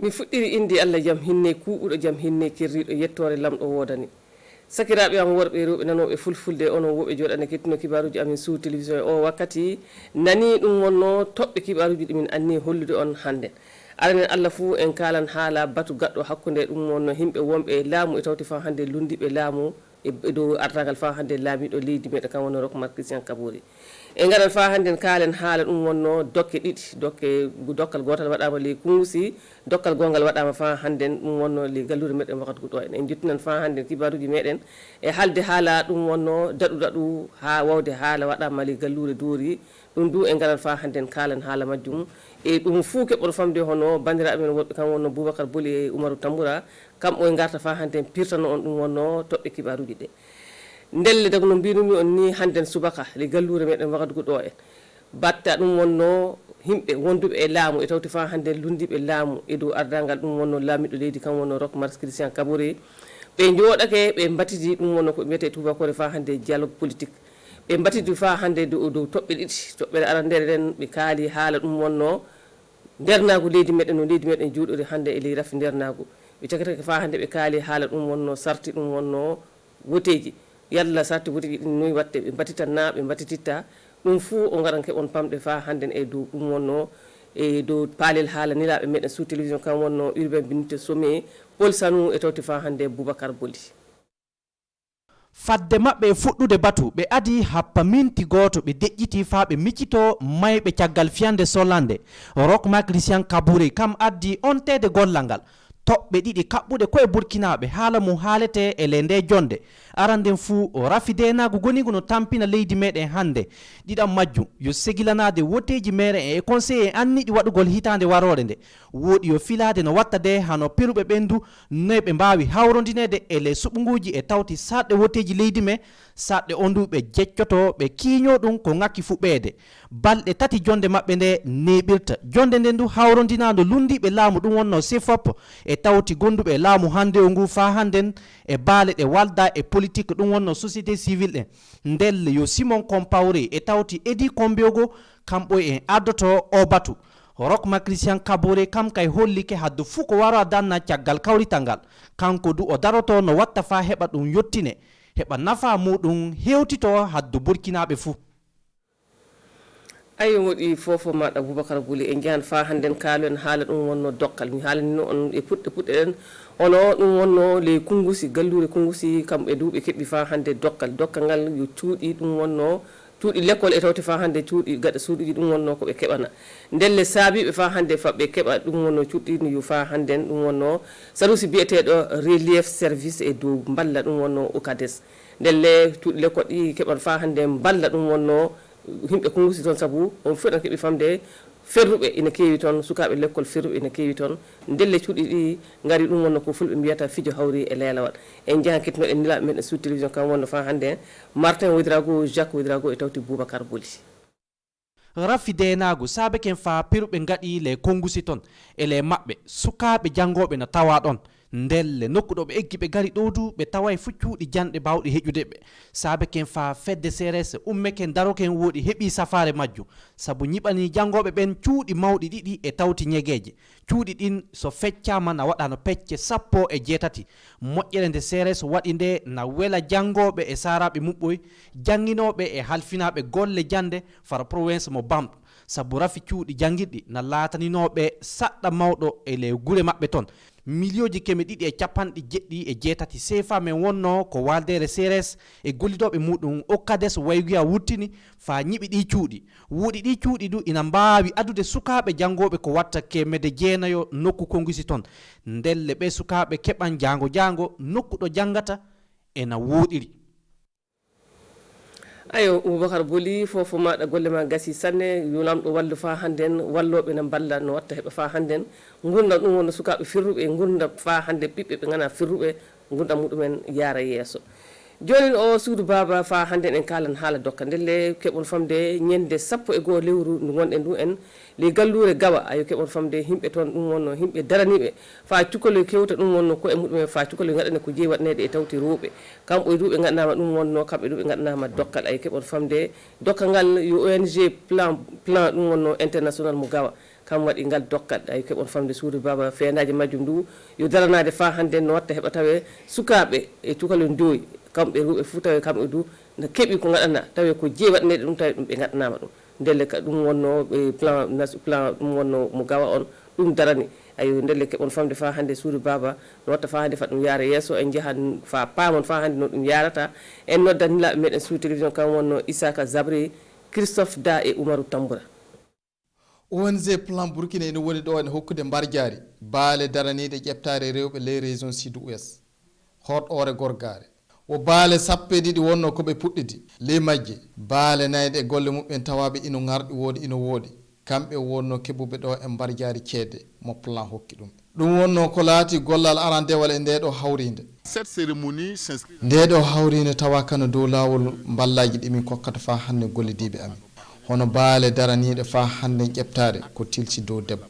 mi fuɗɗiri indi Allah jam hinne kuuɓuɗo jam hinne kirriɗo yettore lamɗo wodani sakiraɓe am worɓe rewɓe nanoɓe fulfulde onon woɓe joɗane kettino kibaruji amin sous télévision o wakkati nani ɗum wonno toɓɓe kibaruji ɗimin anni hollude on hande aranen Allah fuu en kalan haala batu gaɗɗo hakkude ɗum wonno himɓe wonɓe laamu e tawti fa hande lundiɓe laamu e dow artagal fa hande laamiɗo leydi meɗen kam wonno Roch Marc Christian Kabouri e gaɗan fa hande kaalen haala ɗum wonno dokke ɗiɗi dokkal gotal waɗama ley Koungoussi dokkal gongal waɗama fa hande ɗum wonno ley gallure meɗen wakatu ɗo en jettinan fa hande kibaruji meɗen e haalde haala ɗum wonno daɗu ha wawde haala waɗama ley gallure Doori ɗum du e gaɗan fa hande kaalen haala majjum e ɗum fuu keɓɓoɗo famde hono bandiraɓe men woɓɓe kam wonno Boubacar Boli e Oumarou Tamboura kamɓe o garta fa hande pirtano on ɗum wonno toɓɓe kibaruji ɗe ndelle dag no mbinumi on ni hande subaka le gallure meɗen wakadugo ɗo en batta ɗum wonno himɓe wonduɓe e laamu e tawti fa hande lundiɓe laamu e dow ardangal ɗum wonno laamiɗo leydi kam wonno Roch Marc Christian Kabouri ɓe jooɗake ɓe mbatidi ɗum wonno ko wiyete tubakore fa hande dialogue politique ɓe mbatidi fa hande dow toɓɓe ɗiɗi toɓɓere arandere ɗen ɓe kaali haala ɗum wonno ndernagu leydi meɗen no leydi meɗen juuɗori hande e ley rafi ndernagu ɓe cakatake fa hande ɓe kaali haala ɗum wonno sarti ɗum wonno woteji yalla sarti woteji ɗin noyi watte ɓe mbatitanna ɓe mbatititta ɗum fuu o garan keɓon pamɗe fa hande e dow ɗum wonno e dow paalel haala nilaɓe meɗen sous télévision kam wonno urbain binite sommet Paul Sanou e tawti fa hande Boubacar Boli fadde maɓɓe e fuɗɗude batu ɓe adi happa minti goto ɓe deƴƴiti fa ɓe miccito mayɓe caggal fiyande sollande Roch Marc Christian Kabouri kam addi ontede gollal ngal toɓɓe ɗiɗi kaɓɓuɗe koye burkinaɓe haala mum haalete e le nde jonde aranden fuu o rafidenagu gonigu no tampina leydi meɗen hande ɗiɗam majjum yo segilanade woteji meɗen e conseil en anniɗi waɗugol hitande warore nde woɗi yo filade no watta de hano piruɓe ɓendu noye ɓe mbawi hawrodinede e le suɓuguji e tawti saɗɗe woteji leydi me saɗɗe onduɓe jeccoto ɓe kiño ɗum ko ngakki fuɓɓede balɗe tati jonde maɓɓe nde neɓirta jonde nden du hawrodinado lundiɓe laamu ɗum wonno sefop e tawti gonduɓe laamu hande o ngu fa handen e baale ɗe walda e politique ɗum wonno société civile ɗen ndelle yo Simon Compaoré e tawti Edi Kombiogo kamɓo en addoto o batu Roch Marc Christian Kabouri kam kay hollike haddu fuu ko waro danna caggal kawrital ngal kanko du o daroto no watta fa heɓa ɗum yottine heɓa nafa muɗum hewtito haddu burkinaɓe fuu ayo woɗi fofo maɗa Boubacar Boli e jahan fa handen kaalen haala ɗum wonno dokkal mi haalanino on e puɗɗe ɗen ono ɗum wonno ley Koungoussi gallure Koungoussi kamɓe duuɓe keɓɓi fa hande dokkal ngal yo cuuɗi ɗum wonno cuuɗi l'école e tawti fa hande cuuɗi gaɗa suuɗuji ɗum wonno koɓe keɓana ndelle saabiɓe fa hande faɓe keɓa ɗum wonno cuuɗɗini yo fa handen ɗum wonno sarusi biyeteɗo relief service e dow balla ɗum wonno OCADES ndelle cuuɗi l'école ɗi keɓan fa hande balla ɗum wonno himɓe Koungoussi toon saabu on fof ɗan keeɓi famde ferruɓe ina keewi toon sukaɓe l'école ferruɓe ina keewi toon ndelle cuuɗi ɗi gari ɗum wonno ko fulɓe mbiyata fijo hawri e leelawal en jahan kettinoɗen nilaɓe meɗen sous télévision kam wonno fa hande Martin Ouédraogo Jacques Ouédraogo e tawti Boubacar Boli rafidenagu saabeken fa piruɓe gaɗi le Koungoussi toon ele maɓɓe sukaɓe jangoɓe no tawa ɗon ndelle nokkuɗo ɓe eggi ɓe gari ɗo du ɓe taway fu cuuɗi janɗe bawɗi heƴude ɓe saabaken fa fedde CRS ummeken daroken woɗi heeɓi safare majjum saabu ñiɓani jangoɓe ɓen cuuɗi mawɗi ɗiɗi e tawti ñegueje cuuɗi ɗin so feccama na waɗano pecce 17 moƴƴere nde CRS waɗi nde na wela jangoɓe e saraɓe muɓɓoy janguinoɓe e halfinaɓe golle jande fara province mo Bamɗo saabu rafi cuuɗi janguiɗɗi na lataninoɓe saɗɗa mawɗo e le gure maɓɓe toon milioji keme ɗiɗi e capanɗe jeɗɗi e jeetati CFA men wonno ko waldere CRS e gollidoɓe muɗum OCADES wayguya wuttini fa ñiɓi ɗi cuuɗi wuuɗi ɗi cuuɗi du ina mbawi adude sukaɓe jangoɓe ko watta kemede jeenayo nokku Koungoussi toon ndelle ɓe sukaɓe keɓan jango nokku ɗo jangata ena wuuɗiri ayo Boubacar Boli fofo maɗa golle ma gasi sanne yulamɗo wallu fa hannden walloɓe ne balla no watta heɓa fa hannden gurdam ɗum wonno sukaɓe firruɓe gurdam fa hande ɓiɓɓe ɓe gana firruɓe gurdam muɗumen yaara yeeso joni o suudu baba fa hannden en kalan haala dokka ndelle keɓon famde ñande 11 lewru ndu gonɗen du en le gallure gawa ayo keɓon famde himɓe toon ɗum wonno himɓe daraniɓe fa cukaloy kewta ɗum wonno koye muɗumen fa cukaloy gaɗane ko jeeyi waɗanede e tawti rewɓe kamɓe duuɓe gaɗanama ɗum wonno kamɓe duuɓe gaɗanama dokkal ayo keɓon famde dokkal ngal yo ONG plan ɗum wonno international mo gawa kam waɗi ngal dokkat ay keɓon famde suudu baba feenaji majjum ndu yo daranade fa hande no watta heɓa tawe sukaɓe e cukalel ndoyi kamɓe ruɓe fuu tawe kamɓe du no keeɓi ko gaɗana tawe ko jeeyi waɗanede ɗum tawi ɗum ɓe gaɗanama ɗum ndelle ɗum wonno plan ɗum wonno mo gawa on ɗum darani ayo ndelle keɓon famde fa hande suudu baba no watta fa hande fa ɗum yaara yesso en jahan fa paamon fa hande no ɗum yarata en noddanilaɓe meɗen sous télévision kam wonno Isaka Zabri Christophe Da e Oumarou Tamboura. ONG plan Burkina ene woni ɗo ene hokkude mbarjaari baale daraniiɗe ƴeɓtaare rewɓe ley région sud ouest hoɗore gorgare o baale sappo e ɗiɗi wonno koɓe puɗɗidi ley majje baale nayɗe e golle muɓɓen tawaɓe ino garɗi woodi ino woodi kamɓe wonno keɓuɓe ɗo e mbarjaari ceede mo plan hokki ɗum ɗum wonno ko laati gollal arandewal e ndeɗo hawrinde ndeɗo hawrinde tawa kano dow lawol ballaji ɗimin kokkata fa hande gollidiɓe amin hono baale daraniɗe fa hande ƴeɓtare ko tilsi dow debbo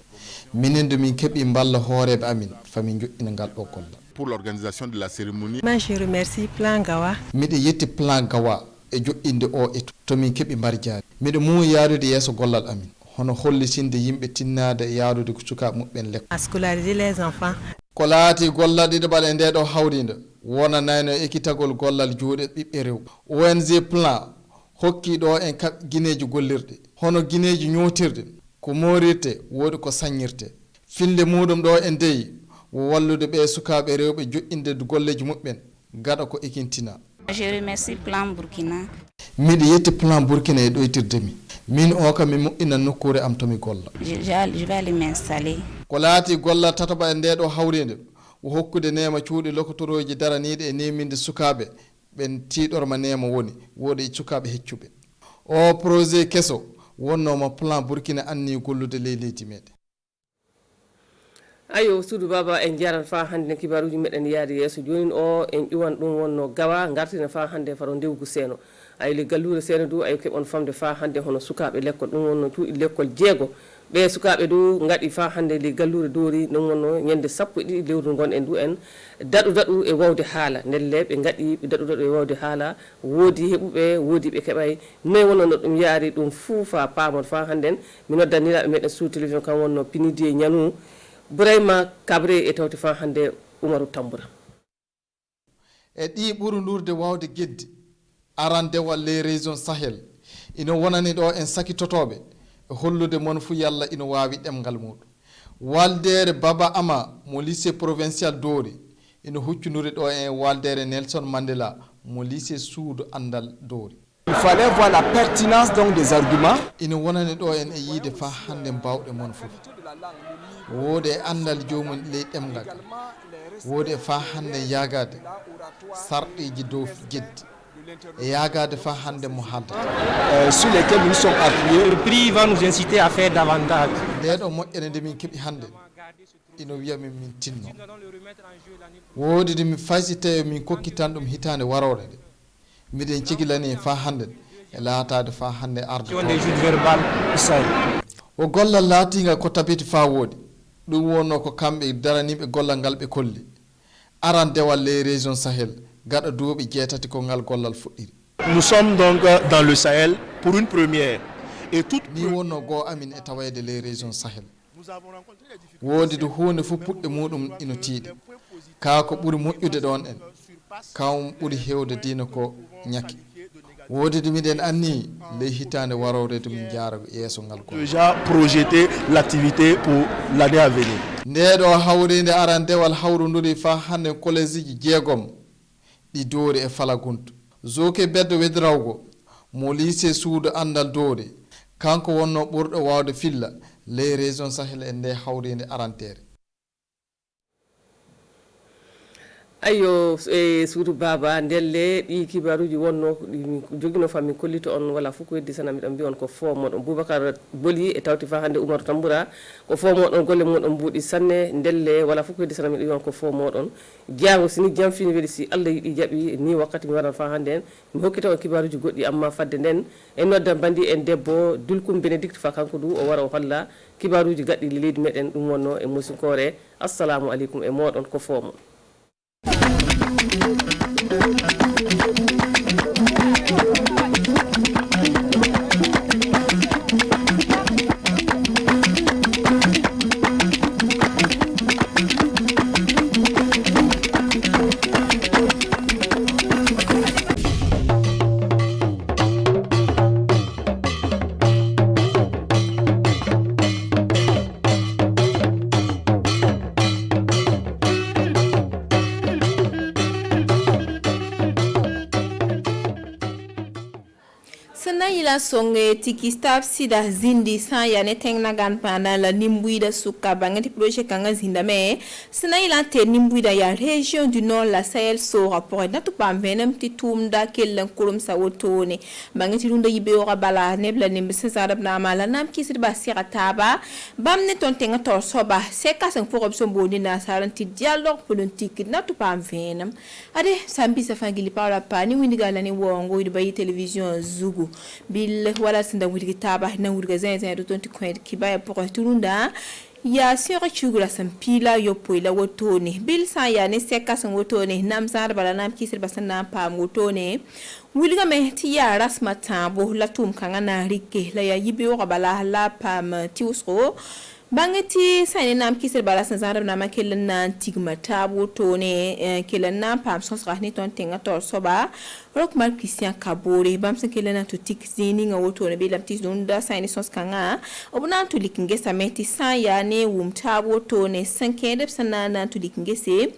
minen do min keeɓi balla hooreɓe amin famin joƴƴina ngal ɗo golla pour l'organisation de la cérémonie. Je remercie Plan Gawa. miɗo yetti Plan Gawa e joƴƴinde o e to min keeɓi mbarjaari miɗo muuyi yaarude yeeso gollal amin hono hollitinde yimɓe tinnade e yaarude ko sukaɓe muɓɓen lekko À scolariser les enfants. ko laati gollal ɗiɗaɓal e ndeɗo hawrinde wonanayno ekkitagol gollal juuɗe ɓiɓɓe rewɓe ONG Plan hokki ɗo en guineji gollirɗe hono guineji ñootirɗe ko moorirte woodi ko saññirte finde muɗum ɗo e ndeyi wallude ɓe sukaɓe rewɓe joƴƴinde golleji muɓɓen gaɗa ko ekintina. Je remercie Plan Burkina. miɗo yetti Plan Burkina e ɗoytirdemi min o kam mi moƴƴina nokkure am tomi golla. Je vais aller m'installer. ko laati gollal tataɓa e ndeɗo hawrinde o hokkude nema cuuɗi lokotoroji daraniɗe e neminde sukaɓe ɓen tiiɗorma nema woni woodi e sukaɓe heccuɓe o projet kesso wonnoma Plan Burkina anni gollude ley leydi meɗen. ayo suudu baba en jaran fa hande kibaruji meɗen yaadi yeeso joni o en ƴuwan ɗum wonno gawa gartina fa hande faro ndewgu seeno ay le gallure seeno du ay keɓon famde fa hande hono sukaɓe l'école ɗum wonno cuuɗi l'école jeego ɓe sukaɓe du gaɗi fa hande le gallure doori ɗum wonno ñande sappo e ɗiɗi lewru gon en du en daɗu e wawde haala ndelle ɓe gaɗi ɓe daɗu e wawde haala woodi heɓuɓe woodi ɓe keɓay noyi wonno no ɗum yaari ɗum fuu fa paamon fa hannden mi noddaniraɓe meɗen sous télévision kam wonno pinidi e ñanou Bourayma Kabré e tawti fa hande Oumarou Tamboura. e ɗi ɓuri ndurde wawde geddi arandewal les région Sahel ina wonani ɗo en sakitotoɓe e hollude mon fu yalla ina wawi ɗemgal muɗum waldere Baba Ama mo lycée provincial Dori ina huccunuri ɗo en waldere Nelson Mandela mo lycée Suudu Andal Dori. Il fallait voir la pertinence donc des arguments. ina wonani ɗo en e yiide fa hande mbawɗe mon fof woodi e andal jomum ley ɗemgal woodi e fa hande yagade sarɗiji dow jeddi e yagade fa hande mo haaldata Sur lesquels nous sommes appuyés. Le prix va nous inciter à faire davantage. ndeɗo moƴƴere nde min keeɓi hande ino wiyamin min tinno woodi de mi faysitayo min kokkitan ɗum hitande warore nde miɗen cegilani fa hande e laatade fa hande arde o gollal laatingal ko tabiti fa woodi ɗum wonno ko kamɓe daraniɓe gollal ngal ɓe kolli arandewal les région Sahel gaɗa duuɓi jeetati ko ngal gollal fuɗɗiri. Nous sommes donc dans le Sahel pour une première et toute ni wonno goo amin e tawayde les région Sahel woodi do hunde fof puɗɗe muɗum ino tiiɗi kaa ko ɓuri moƴƴude ɗon en kam ɓuri hewde diina ko ñakki woodi de miɗen anni ley hitande warore to min jaara yeeso ngal ko déjà projeté l'activité pour l'année à venir. ndeɗo hawrinde arandewal hawrunduri fa hande collège ji jeegom ɗi Doori e Falaguntu Zoke beddo weddirawgo mo lycée Suudu Andal Doori kanko wonno ɓurɗo wawde filla ley région Sahel e nde hawrinde arantere. ayo e suudu baba ndelle ɗi kibaruji wonno jogino fami kollito on wala fof ko weddi sana miɗon mbi on ko fo moɗon Boubacar Boli e tawti fa hande Oumarou Tamboura ko fo moɗon golle moɗon mbuuɗi sanne ndelle wala fof ko weddi sana miɗo wi on ko fo moɗon jango sini jam fini weeli si Allah yiɗi jaaɓi ni wakkati mi waran fa hande en mi hokkita on kibaruji goɗɗi amma fadde nden en nodda bandi en debbo Dulkum Bénédicte fa kanko du o wara o holla kibaruji gaɗɗi leydi meɗen ɗum wonno e musinkore assalamu aleykum e moɗon ko fo mon. la songe tiki stab sida zindi san ya ne teng na gan pana la nimbuida suka bangati projet kanga zinda me sina ila te nimbuida ya région du nord la Sahel so rapport na to pam venam ti tumda kellen kurum sa wotone bangati runda yibe ora bala nebla nimbe sesarab na mala nam kisir ba sira taba bam ne ton tenga tor soba se kasen pour option boni na saranti dialogue politique na to pam venam ade sambi sa fangili para pani windiga la ni wongo ido bayi television zugu bil wala sinda wurgi taba na wurga zen do tonti kwet kibaya pour turunda ya sura chugula sampila yo poila wotone bil sa ya ne seka san wotone nam zar bala nam kisir basana pa wotone wulga me ti ya rasma tambo la tum kanga na rike la ya yibi o bala la pam ti usro bangati sane nam kisir bala san zar na makel na tigma tabo tone kelan na pam sos rahni ton tenga tor soba rok mal Christian Kabore bam san kelan na to tik zini nga wotone be lam tis donda sane sos kanga obuna to likinge sameti sa ya ne wum tabo tone san kende sana na to likinge se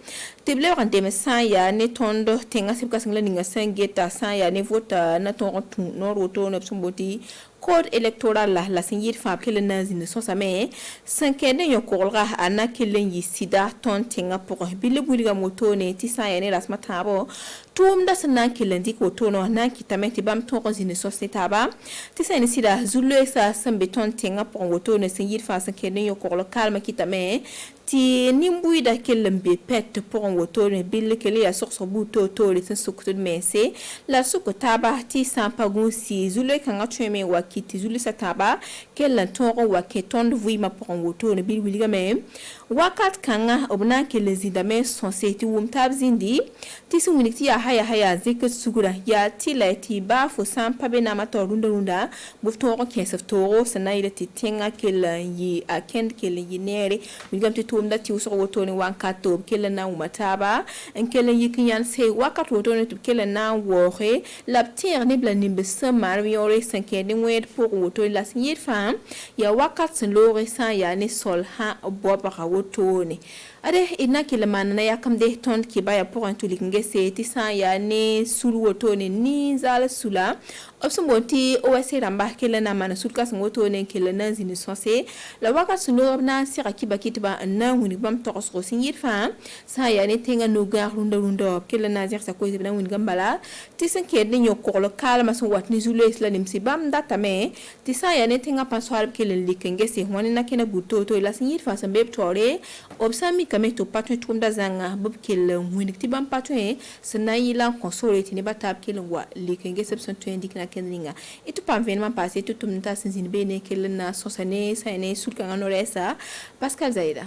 teble ran dem sa ya ne tondo tenga sibka sangla ninga san geta sa ya ne vota na ton no roto no somboti code électoral la signir fa kelen na zine so same san kende yo kolra ana kelen yi sida ton tenga pour bile buliga motone ti sa ya ne rasma tabo tum da sana kelen dik wotono na kitameti bam ton zine so setaba ti sa ne sida zulu sa sambe ton tenga pour wotono signir fa san kende yo kolra kalma kitame ti nimbuida kelembe pet pour wotono bile kele ya sorso buto to le sen sukto mese la sukotaba ti sa pagun si zulu kanga cheme wa kiti zulu sataba kella toro wa keton vuima pour woto ne bil wiliga me wakat kanga obna kelle zidame sonseti wum tabzindi ti sumuniti ya haya zeke sugura ya tilati ba fo sampa be na matorunda runda buftoro kesef toro sanaida ti tenga kella yi akend kella yi nere wigam ti tumda ti uso woto ne wankato kella na umataba en kella yi kinyan se wakat woto ne kella na wohe laptir ne blanimbe samar yore sankede ngwed pour woto la signir fam ya wakat sen lore san ya ne sol ha boba woto ne ade ina kila manana ya kamde ton ki baya pour un tulik ngese ti san ya ne sul woto ne ni zala sula option bonti OSC ramba kila na mana sulka sen woto ne kila na zini sonse la wakat sen lore na sira ki bakit ba na wuni bam toros ro signir fam san ya ne tenga no gar runda kila na zir sa ko na wuni gambala ti sen kede nyo ko kala maso wat ni zulu isla nimsi bam data me ti sa ya ne tenga paswal kila likenge se woni na kena buto to la signir fa san beb tore obsami kame to patwe tumda zanga bob kila wuni ti bam patwe sana yila console ti ne batap kila wa likenge sepson to indik na kenringa itu pam venma passe to tumta sinzin bene kila na sosane sa ne sulka nganoresa Pascal Zaida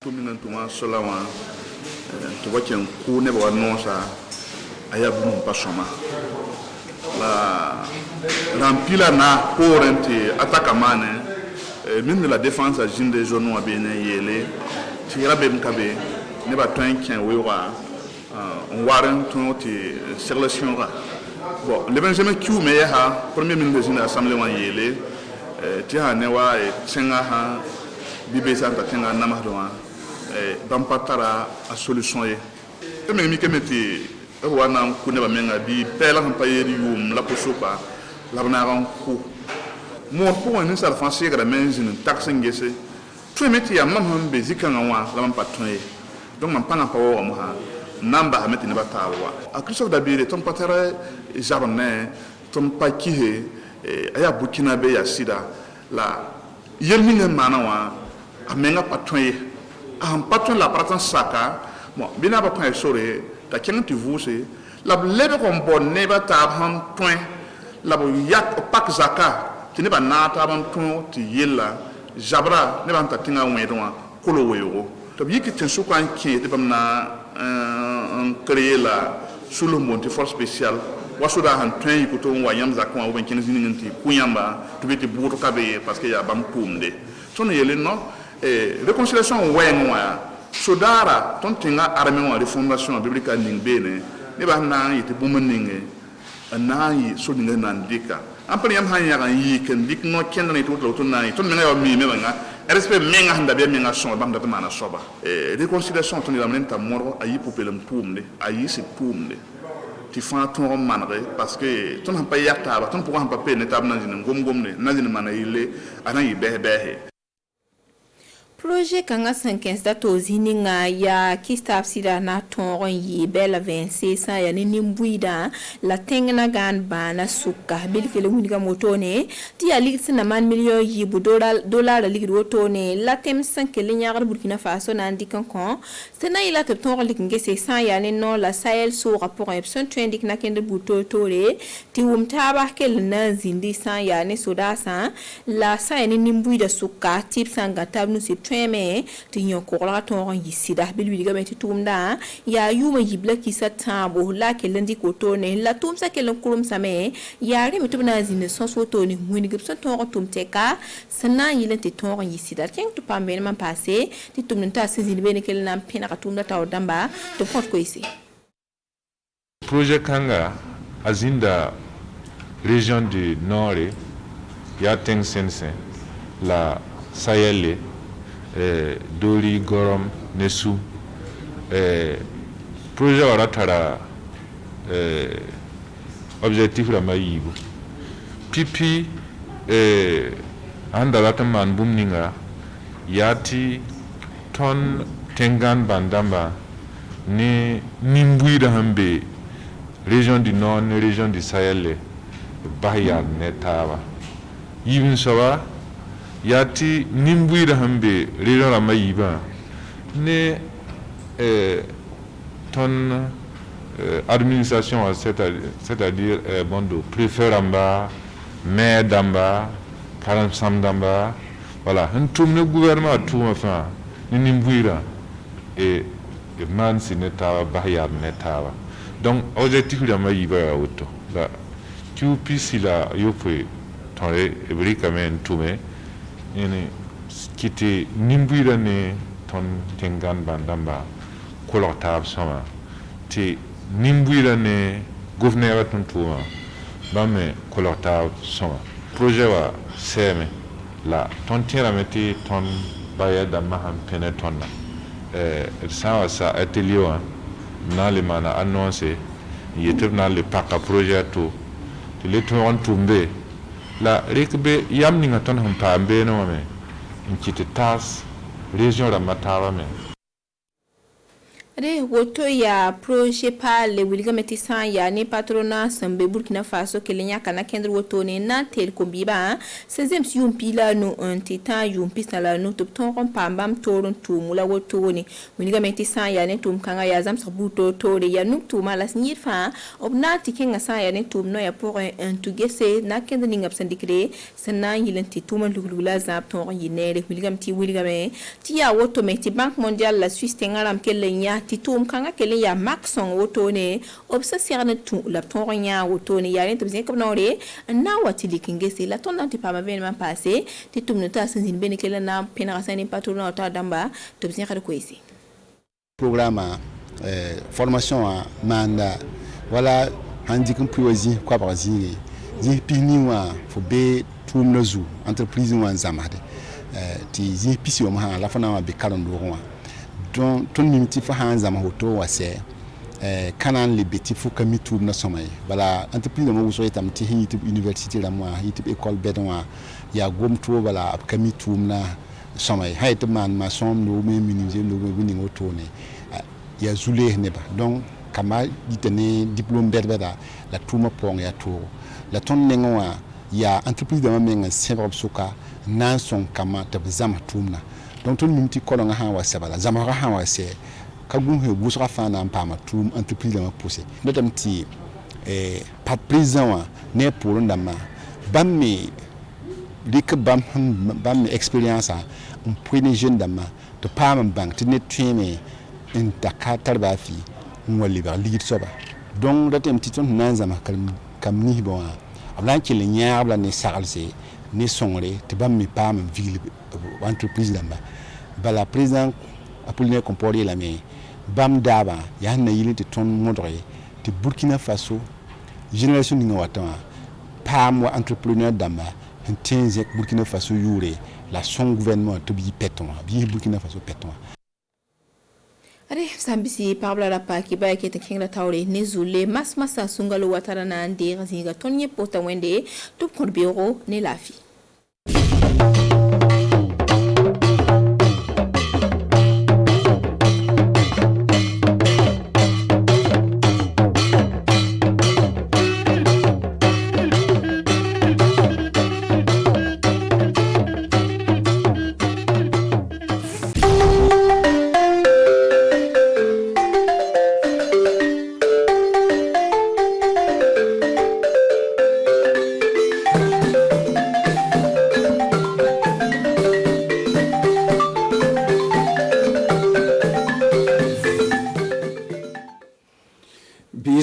tumina tuma solawa to wachen ku ne ba nosa aya bu pa soma la rampila na corrente attaque mane ministre de la défense a jinde jono abene yele tira be mkabe ne ba twan kien wewa on waran tonti sélection ra bon le benjamin kiu me ha premier ministre de l'assemblée wan yele ti ha ne wa tsenga ha bibe sa ta tsenga na ma do bam patara a solution ye te me mi kemeti wana kuna ba menga bi pela kan payeri yum la posopa la bana ran ku mo po ni sa français gra menzin taxe ngese tu meti ya mam be zikanga wa la mam patron ye donc mam pana pa wa mo ha namba ha meti ne batawa a Christophe Dabire ton patara jarne ton pakihe aya Burkina be ya sida la yelminga mana wa amenga patron ye a patron la pratan saka bon bina ba pa sore ta kenga ti vuse la lebe kon bonne ba ta ham point la bo yak pak zaka ti ne ba na ta ban ton ti yella jabra ne ban ta tinga wedwa kolo weyo to yiki ten su kan ki te bam na créer la sous le monte force spéciale wasuda han train yi ko to wayam zakon wa ben ken zininti kuyamba to beti buto kabe parce que ya bam tumde ton yele no réconciliation wenwa sodara ton tinga armée wa refondation biblique ningbene ne ba na yiti bumunninge na yi so ninga nandika ampani yam hanya kan yi ken dik no ken na to to na ton menga mi me nga respect menga handa be menga so bam da mana soba réconciliation ton la menta moro ayi popelem tumde ayi se tumde tɩ fãa tõog n manege parce que tõnd sẽn pa yak taaba tõnd pʋgã sẽn pa peel ne tab na zĩnd n gom-gomne na zĩnd mana yɩlle a na n yɩ bɛɛs-bɛɛse. Projet kanga sankens da to zininga ya kista sida na tongon yi bela 26 sa ya ni nimbuida la tengna gan bana suka bilkele muniga motone ti ya ligsi na man million yi bu dollar la ligdo tone la tem sankele nyagar Burkina Faso na ndikan kon sena ila te tongon likinge se sa ya ni no la Sahel so rapport epson trendik na kende buto tore ti umtaba kel na zindi sa ya ni sodasa la sa ya ni nimbuida suka tip sanga tabnu se treme ti nyokora ton yisida bilwi diga meti tumda ya yuma yibla kisa tambo la kelendi kotone la tumsa kelen kurum same ya re mitubna zine sosoto ni ngwini gibson ton tumteka sana yilenti ton yisida keng to pambe man passé ti tumnta sizini bene kelena pena katumda tawdamba to fort ko ici projet kanga azinda région du nord ya teng sense la Sahel Doli Gorom Nesu projet wara tara objectif la mayibu pipi andala man bumninga yati ton tengan bandamba ni nimbuira hambe région du nord ni région du Sahel bahya netawa yibin sawa yati nimbuira hambe région la mayiba ne ton administration c'est-à-dire bondo préféramba maire d'amba karam d'amba voilà un tout le gouvernement tout enfin ni nimbuira et man sinetawa bahya netawa donc objectif la mayiba auto la tu puisses la yope ton ebrikamen tume ene kiti nimbuira ne ton tengan bandamba kolortab sama ti nimbuira ne gouverneur ton tour bame kolortab sama projet wa seme la ton tira meti ton bayada maham penetonna ça ça atelier wa na le mana annoncé yetib na le paka projet to le ton tombe la rekbe yamni ngaton ham pambe no me nkiti tas région la matawa me re woto ya projet pa le wilga metisan ya ne patrona sambe Burkina Faso kelenya kana kendro woto ne na tel kombiba sezem yum pila no un titan yum pisala no top ton pambam toron tumula woto ne wilga metisan ya ne tum kanga ya zam sabuto tore ya nuk tuma las nyifa obna tikenga sa ya ne tum no ya pour un tugese na kendro ningap sandikre sana yilenti tuma lugula zap ton yinere wilga mti wilga me ti ya woto meti banque mondiale la Suisse tengaram kelenya titum kanga kele ya maxon wotone obsa serne tu la tonya wotone ya ren tobzen comme nore na watili kingese la ton anti pa maven passé titum nota sinzin bene kele na pena sani patron ta damba tobzen khar ko ici programme formation a manda wala handikum priwazi kwa bazi zi pini wa fo be tum nazu entreprise wa zamade ti zi pisi wa ma la fana wa be kalon wa ton minti fa hanza ma hoto wase kanan libeti fu kamitu na somay bala entreprise mo so etam ti hitib university la mo hitib école bedon ya gomto bala ab kamitu na somay hayt man ma som no me minimiser no be ni hoto ne ya zule ne ba donc kama ditene diplôme berbeda la tuma pong ya to la ton nenwa ya entreprise de ma menga sebab suka nan son kama tabzama tumna donc tout le monde kolonga ha wa sebala zamara ha wa se ka gun he busra fa na pama tum entreprise la poussé notam ti pat président wa ne pour ndama bammi dik bam expérience on point jeune dama to pama bank te ne tueme en takatar ba fi ngoli ba ligit soba donc datem ti ton nan zama kam ni bon ablan ki le nyaar la ne saralse ne songre te bammi pama ville entreprise dama bala président Apollinaire Compaoré la mais bam daba ya na yili te ton modre te Burkina Faso génération ninga watama pam wa entrepreneur dama tenze Burkina Faso yure la son gouvernement to bi peton bi Burkina Faso peton Are sambisi pabla la pa ki ba ke te kinga tawre ne zule mas masa sungalo watara na ande zinga tonye pota wende tup kon biro ne lafi.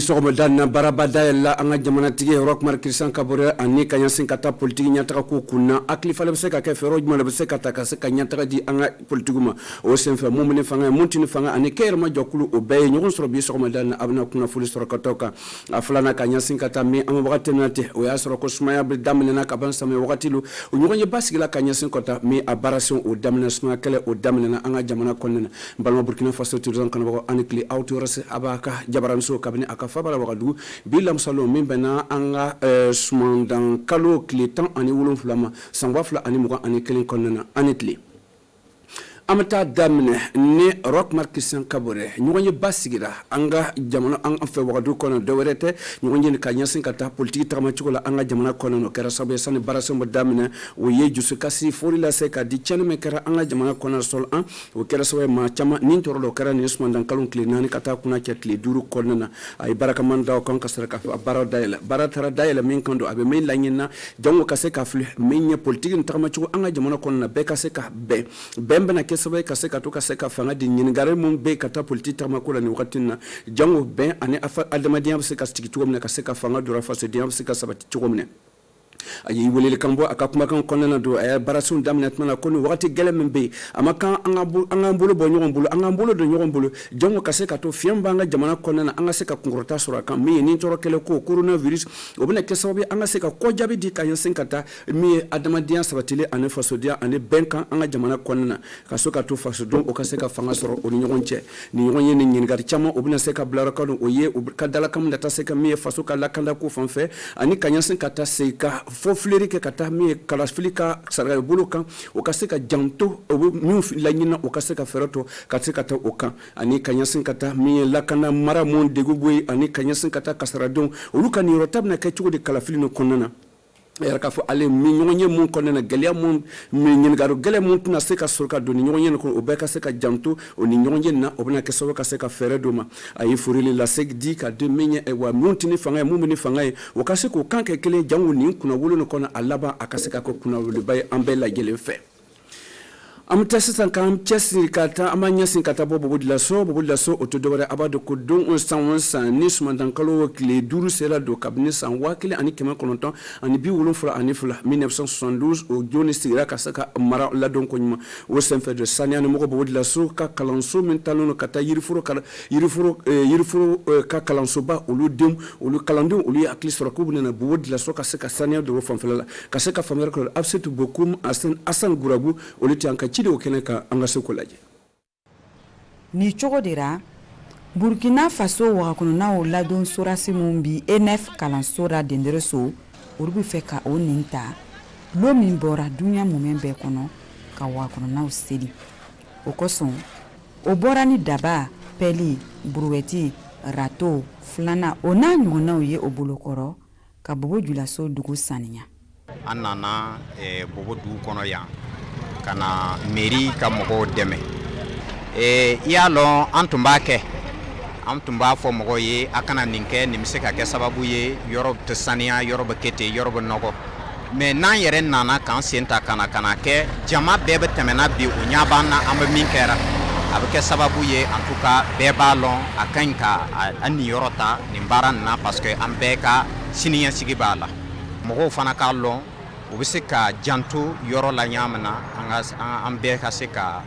sɔgɔmada barabada la an ka jamanatigi Roch-Marc Christian Kabore ani ka ɲɛsin ka taa politiki ɲɛtaga ko kunna hakili falen bɛ se ka kɛ fɛɛrɛ jumɛn de bɛ se ka ta ka se ka ɲɛtaga di an ka politikiw ma o senfɛ mun bɛ ne fanga mun tɛ ne fanga ani kɛyɛrɛma jɔkulu o bɛɛ ye ɲɔgɔn sɔrɔ bi sɔgɔmada na a bɛna kunnafoni sɔrɔ ka tɔ kan a filanan ka ɲɛsin ka taa min an bɛ wagati min na ten o y'a sɔrɔ ko sumaya bɛ daminɛna ka ban samiyɛ wagati lo o ɲɔgɔn ye ba sigila ka ɲɛsin ka taa min a baarasen o daminɛ sumaya kɛlɛ o daminɛna an ka jamana kɔnɔna na n balima Burkina Faso terrorisme kanubagaw ani tile aw tɔɔrɔ se a b'a ka jabaramuso kabini a ka fabara wagadugu bi lamusalo min bɛnna an ka sumandan kalo tile 17 ma san 2021 kɔnɔna na ani tile an bɛ taa daminɛ ni Roch-Marc Christian Kabore ɲɔgɔn ye ba sigira an ka jamana an fɛ wagadu kɔnɔ dɔwɛrɛ tɛ ɲɔgɔn ye ka ɲɛsin ka taa politiki tagamacogo la an ka jamana kɔnɔ o kɛra sababu ye sani baarasen bɛ daminɛ o ye dusukasi foli lase ka di cɛnni min kɛra an ka jamana kɔnɔ sɔl an o kɛra sababu ye maa caman nin tɔɔrɔ la o kɛra nin sumandan kalo tile 4 ka taa kunna cɛ tile 5 kɔnɔna na a ye baarakaman da o kan ka sɔrɔ ka fɔ a baara dayɛlɛ baara taara dayɛlɛ min kan don a bɛ min laɲinina jango ka se ka fili min ɲɛ politiki ni tagamacogo an ka jamana kɔnɔ na bɛɛ ka se ka bɛn bɛna kɛ sababu ye ka se ka to ka se ka fanga di ɲininkali mun bɛ ka taa politiki tagamako la nin wagati na jango bɛn ani adamadenya bɛ se ka sigi cogo min na ka se ka fanga dɔrɔn fasodenya bɛ se ka sabati cogo min na a ye weleli kan bɔ a ka kumakan kɔnɔna don a ye baarasenw daminɛ tuma na ko nin wagati gɛlɛn min bɛ yen a ma kan an k'an bolo bɔ ɲɔgɔn bolo an k'an bolo don ɲɔgɔn bolo jango ka se ka to fiɲɛ b'an ka jamana kɔnɔna na an ka se ka kunkɔrɔta sɔrɔ a kan min ye nin tɔɔrɔ kɛlɛ ko coronavirus o bɛna kɛ sababu ye an ka se ka kɔjaabi di ka ɲɛsin ka taa min ye adamadenya sabatili ani fasodenya ani bɛn kan an ka jamana kɔnɔna na ka so ka to fasodenw o ka se ka fanga sɔrɔ o ni ɲɔgɔn cɛ ni ɲɔgɔn ye nin ɲininkali caman o bɛna se ka bila yɔrɔ ka don o ye ka dalakan da ta se ka min ye faso ka lakanda ko fan fɛ ani ka ɲɛsin ka taa se ka fɔ fileri kɛ ka taa min ye kalafili ka saraka bolo kan o ka se ka janto o bɛ min laɲinina o ka se ka fɛɛrɛ to ka se ka taa o kan ani ka ɲɛsin ka taa min ye lakana mara mun degun bɔ yen ani ka ɲɛsin ka taa kasaradenw olu ka nin yɔrɔ ta bɛna kɛ cogo di kalafili nin kɔnɔna na a yɛrɛ k'a fɔ ale min ɲɔgɔn ye mun kɔnɔna na gɛlɛya mun ɲininkali gɛlɛn mun tɛna se ka sɔrɔ ka don ni ɲɔgɔn ye nin kɔnɔ o bɛɛ ka se ka janto o ni ɲɔgɔn ye nin na o bɛna kɛ sababu ka se ka fɛɛrɛ d'o ma a ye foli lase di ka di min ye wa mun tɛ ni fanga ye mun bɛ ni fanga ye o ka se k'o kan kɛ kelen jango nin kunnawolo nin kɔnɔ a laban a ka se ka kɛ kunnawoloba ye an bɛɛ lajɛlen fɛ an bɛ taa sisan k'an cɛsiri ka taa an b'a ɲɛsin ka taa bɔ bobodilaso o tɛ dɔwɛrɛ a b'a dɔn ko don san o san ni sumandan kalo tile 5 sera don kabini san 1972 ani 1972 o joni sigira ka se ka mara ladon ko ɲuman o senfɛ de saniya ni mɔgɔ bobodilaso ka kalanso min talen don ka taa yiriforo ka kalansoba olu denw olu kalandenw olu ye hakili sɔrɔ k'u bɛna bobodilaso ka se ka saniya don o fanfɛla la ka se ka faamuyali kɛ Absetou Bokoum Asan Gurabu olu tɛ an ka ci de o kɛnɛ kan an ka se ko lajɛ ni cogo de ra Burkina Faso wagakɔnɔnaw ladon sorasi mun bi E9 kalanso ra dendereso olu bɛ fɛ ka o nin ta lo min bɔra dunya moment bɛɛ kɔnɔ ka wagakɔnɔnaw seli o kosɔn o bɔra ni daba pɛli buruwɛti rato filana o n'a ɲɔgɔnnaw ye o bolokɔrɔ ka bobo julaso dugu saniya an nana bobo dugu kɔnɔ yan kana mairie ka mɔgɔw dɛmɛ i y'a lɔn an tun b'a kɛ an tun b'a fɔ mɔgɔw ye a kana nin kɛ nin bɛ se ka kɛ sababu ye yɔrɔ tɛ saniya yɔrɔ bɛ kɛ ten yɔrɔ bɛ nɔgɔ mais n'an yɛrɛ nana k'an sen ta kana kɛ jama bɛɛ bɛ tɛmɛna bi o ɲɛ b'an na an bɛ min kɛra a bɛ kɛ sababu ye en tout cas bɛɛ b'a lɔn a ka ɲi ka a nin yɔrɔ ta nin baara nin na parce que an bɛɛ ka siniɲɛsigi b'a la mɔgɔw fana k'a lɔn o bɛ se ka janto yɔrɔ la ɲa min na an bɛɛ ka se ka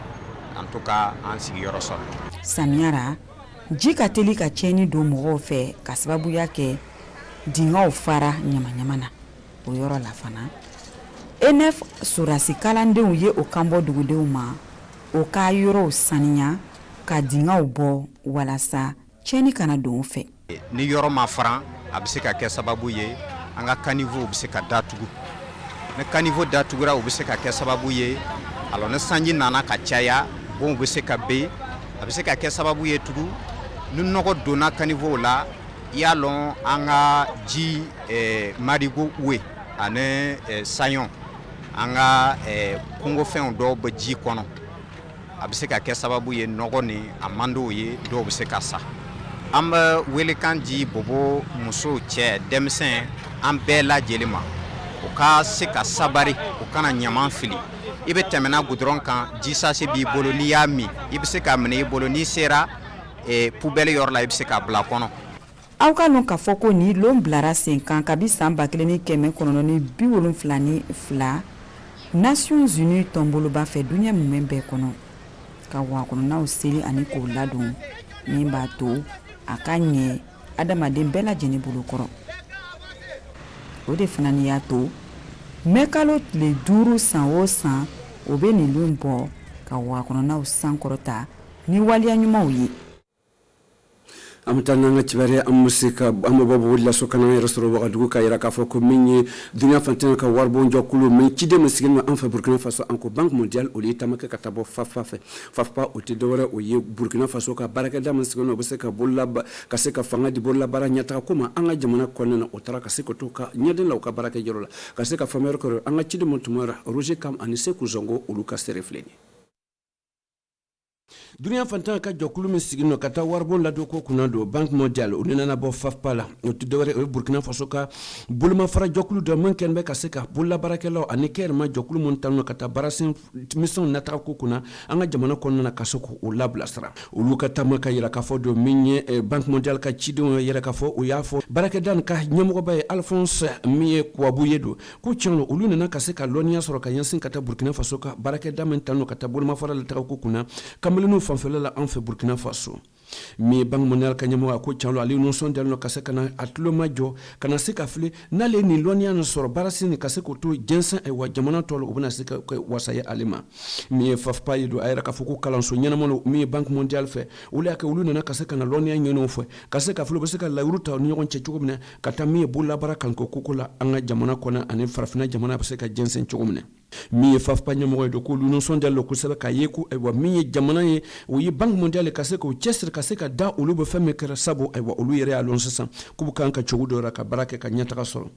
en tout cas an sigi yɔrɔ sɔrɔ samiyara ji ka teli ka tiɲɛni don mɔgɔw fɛ ka sababuya kɛ dingaw fara ɲamaɲama na o yɔrɔ la fana E9 sorasi kalandenw ye o kanbɔ dugudenw ma o ka yɔrɔw saniya ka dingaw bɔ walasa tiɲɛni kana don u fɛ. Ni yɔrɔ ma faran a bɛ se ka kɛ sababu ye an ka caniveau bɛ se ka datugu. Ni caniveau datugura u bɛ se ka kɛ sababu ye alors ni sanji nana ka caya bon bɛ se ka ben a bɛ se ka kɛ sababu ye tugun ni nɔgɔ donna caniveau la i y'a lɔn an ka ji marigot we ani saɲɔ an ka kungofɛnw dɔw bɛ ji kɔnɔ a bɛ se ka kɛ sababu ye nɔgɔ ni a man d'o ye dɔw bɛ se ka sa an bɛ welekan di bobo musow cɛ denmisɛn an bɛɛ lajɛlen ma o ka se ka sabari o kana ɲaman fili i bɛ tɛmɛna goudron kan jisase b'i bolo n'i y'a min i bɛ se k'a minɛ i bolo n'i sera poubelle yɔrɔ la i bɛ se k'a bila kɔnɔ. Aw ka lɔn k'a fɔ ko ni lon bilara sen kan kabi san 1972 Nations Unies tɔnboloba fɛ duɲɛ mun bɛɛ kɔnɔ ka wakɔnɔnaw seli ani k'o ladon min b'a to a ka ɲɛ adamaden bɛɛ lajɛlen bolo kɔrɔ. O de fana ni y'a to mɛkalo tile 5 san o san o bɛ nin lon bɔ ka wakɔnɔnaw sankɔrɔta ni waliya ɲumanw ye. Amta nanga tibare amusika amababo la sokana resoro wagadugu ka yira ka fɔ ko min ye dunya fantan ka warbo njokulu min cide masigin ma anfa Burkina Faso anko Banque Mondiale o li tamake ka tabo fafpa o te dowre o ye Burkina Faso ka baraka da masigin o bese ka bolla ka se ka fanga di bolla bara nyata kuma anga jamana konna o tara ka se ko to ka nyeden law ka baraka jorola ka se ka famer ko anga cide montumara Roger Kam ani se ku zongo o luka se refleni dunia fantan ka jokulu min sigino kata warbo la do ko kunando Banque Mondiale o nana bo fafpa la o tudore o Burkina Faso ka bulma fara jokulu do man ken be ka se ka bulla barakelo ani ker ma jokulu mon tanno kata barasin mission nata ko kuna anga jamana konna na kasoko o lablasra o luka tamaka yira ka fo do minye Banque Mondiale ka cido yira ka fo o yafo barakedan ka nyamo bay Alphonse miye kwabu yedo ko chano o lu nana ka se ka lonia soro ka yansin kata Burkina Faso ka barakedan men tanno kata bulma fara la ta ko kuna kamelino fanfela en fait Burkina Faso mi Banque Mondiale kanyamo ko chalo ali no son del no kase kana atlo majo kana se ka fle na le ni lonia no soro barasi ni kase ko to jensen e wa jamana tolo ubuna se ka wasaya alima mi fafpa yido ayra ka fuku kalan so nyana mo mi Banque Mondiale fe ula ka ulu na kase kana lonia nyono fe kase ka fle se ka la ruta ni ngon che chugumne kata mi bulla baraka ko kukula anga jamana kona ani farfina jamana se ka jensen chugumne mi fafpa nyamo do ko lu no son del ko se ka yeku e wa mi jamana ye o yi Banque Mondiale kase ko chesir kase ka da ulu be femme kera sabo ay wa ulu yere alon sasa kubu kan ka chogudo ra ka barake ka nyata ka soro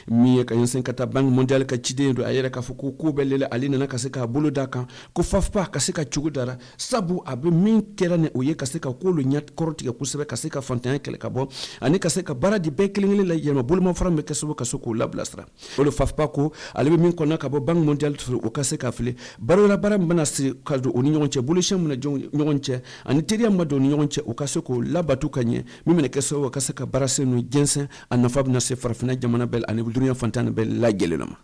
mi ka yensen kata Banque Mondiale ka chide do ayere ka fuku ku belele alina na kase ka bulu daka ko fafpa kase ka chogudara sabo abe min kera ne o ye kase ka ko lu nyat koroti ka kusebe kase ka fontaine kele ka bo ani kase ka baradi be kelingile la yema bulu ma faram be kaso ka soko la blastra o le fafpa ko alebe min konna ka bo Banque Mondiale o kase ka fle barora baram bana se ka do oni nyonche bulu shem na nyonche ani teria ma do nyonche o kase ko labatu kanye mimene keso o kase ka barase no jensen anafab na se farfina jamana bel ani dunya fantana bel la gelelama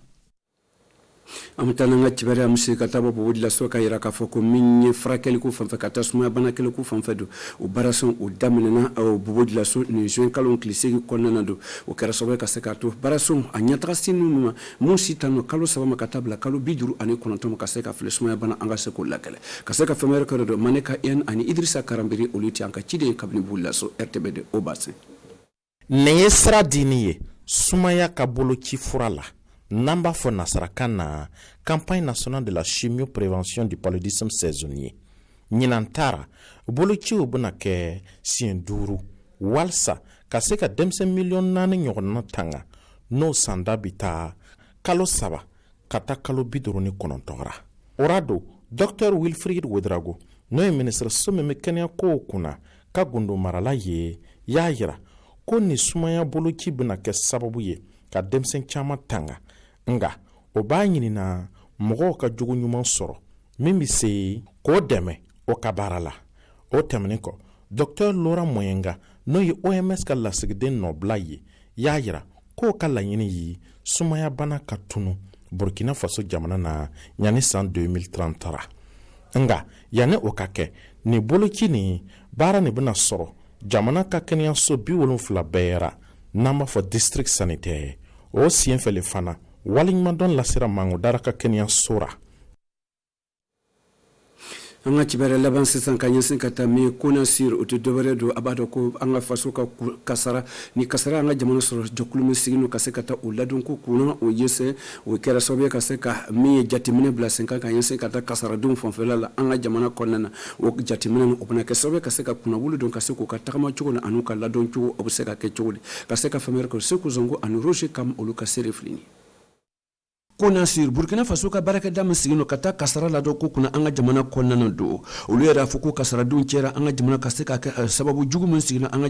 amtana ngati bare amsi katabo bo wudla soka yira ka foko minye frakel ku fanfa kata suma bana kel ku fanfa do o barason o damena o bo wudla so ni joen kalon klise ko nanado o kara so ka se kato barason anyatra sinu mo sitano kalo sabama katabla kalo biduru ani konanto ka se ka flesuma bana anga se ko lakale ka se ka femer ko do maneka en ani Idrissa Karambiri oluti anka cide kabni bulla so RTBD o basse ne sra diniye sumaya ka bolo ci furala Namba fo nasarakan na campagne nationale de la chimio-prévention du paludisme saisonnier. Nyinantara, bolochi ubuna ke sienduru, walsa, kaseka demse million nane nyogona tanga, no sanda bita, kalo saba, kata kalo biduruni konontora. Orado, Dr. Wilfried Wedrago, no ministre some mekania ko kuna, kagundo marala ye, yaira, ko ni sumaya bolochi buna ke sababu ye, ka demse chama tanga, nga o b'a ɲinina mɔgɔw ka jogo ɲuman sɔrɔ min bi se k'o dɛmɛ o ka baara la o tɛmɛnen kɔ Dr. Laurent Moyenga n'o ye OMS ka lasigiden nɔbila ye y'a yira k'o ka laɲini ye sumaya bana ka tunu Burkina Faso jamana na ɲani san 2030 tara nga yanni o ka kɛ ni boloci ni baara ni bena sɔrɔ jamana ka kɛnɛyaso 70 bɛɛ yɛra n'an b'a fɔ district sanitaire o siɲɛfɛle fana waliɲuman dɔn lasira mango dara ka kɛnɛyaso ra anga cibere laban sisan ka nyasin kata mi kuna sir o debere do abado ko anga faso ka kasara ni kasara anga jamana soro jokulu mi sigino ka se kata o ladon ko kuna o yese o kera sobe ka se ka mi jatimine bla senka ka nyasin kata kasara dum fon fela anga jamana konnana o jatimine o bana ka sobe ka se ka kuna wulu don ka se ko ka takama chugo na anu ka ladon chugo o se ka ke chugo ka se ka famer ko se ko zongo anu roje kam o ka se reflini kona sir Burkina Faso ka baraka dam sigino kata kasara la do ko kuna anga jamana konnana do olu yara fuko kasara dun cera anga jamana ka se ka sababu jugu mun sigino anga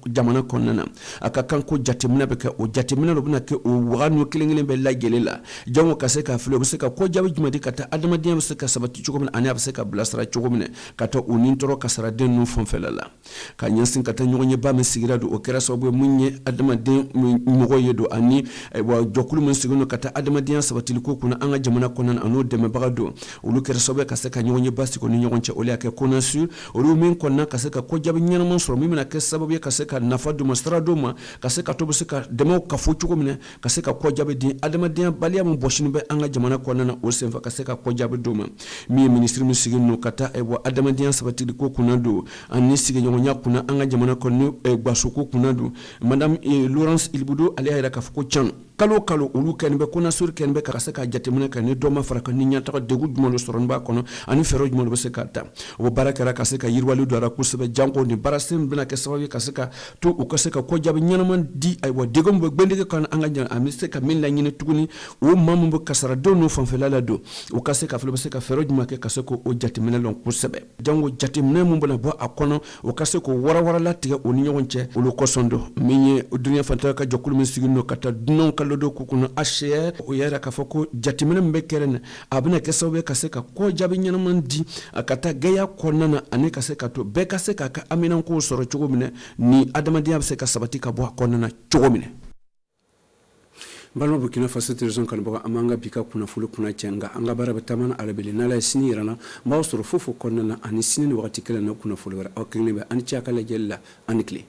jamana konnana aka kanko jatimina be ka o jatimina lo buna ke o wanu kilingile be la gelela jango ka se ka filo se ka ko jabi jumadi kata adama diam se ka sabati jugu mun ani se ka blasra jugu mun kata o nintoro kasara den no fon felala ka nyansin kata nyonye ba me sigira do o kera sobo munye adama den mo yedo ani wa jokulu mun sigino kata adama diam batili ko kuna anga jamana konan anu deme bagado ulu kere sobe ka se ka nyonye basi ko nyonche ole ake kona sur ulu min konna ka se ka ko jabi nyana mon soro mimina ke sababu ka se ka nafadu mastrado ma ka se ka tobo se ka demo ka fuchu ko mine ka se ka ko jabi di adama dia balia mo boshini be anga jamana konan o senfa ka se ka ko jabi doma mi ministre mu sigi no kata e wa adama dia sabatili ko kuna do ani sigi nyonya kuna anga jamana konan e gbaso ko kuna do madame Laurence Ilbudo ali ayra ka fuko chan kalo ulu kenbe kuna sur kenbe ka se ka jatemuna ka ne doma fara ka ninya ta degu mo lo soron ba kono ani fero mo lo se ka ta o baraka ka se ka yirwalu do ra kusbe jango ni barasim bina ke sababi ka se ka to o ka se ka ko jabi nyanaman di ay wa degom bo gbende kan anga jan ami se ka min la nyine tuguni o mamu bo kasara do no fon felala do o ka se ka felo se ka fero ma ke ka se ko o jatemuna lon kusbe jango jatemuna mo bona bo akono o ka se ko wara la tiga o ni nyonche o lo kosondo minye o dunya fanta ka jokul min sigino kata non lodo kukuno asher o yara ka foko jatimina mbekeren abuna kesobe kase ka ko jabi nyana mandi akata gaya konnana ane kase ka to be kase ka amina ko soro chugumine ni adama diab se ka sabati ka bo konnana chugumine balma Burkina Faso television kan boga amanga bika kuna fulu kuna cenga anga bara betamana arabeli nala sini rana bawo soro fufu konnana ani sini wakati kala na kuna fulu wara o kinne be ani chaka la jella ani kli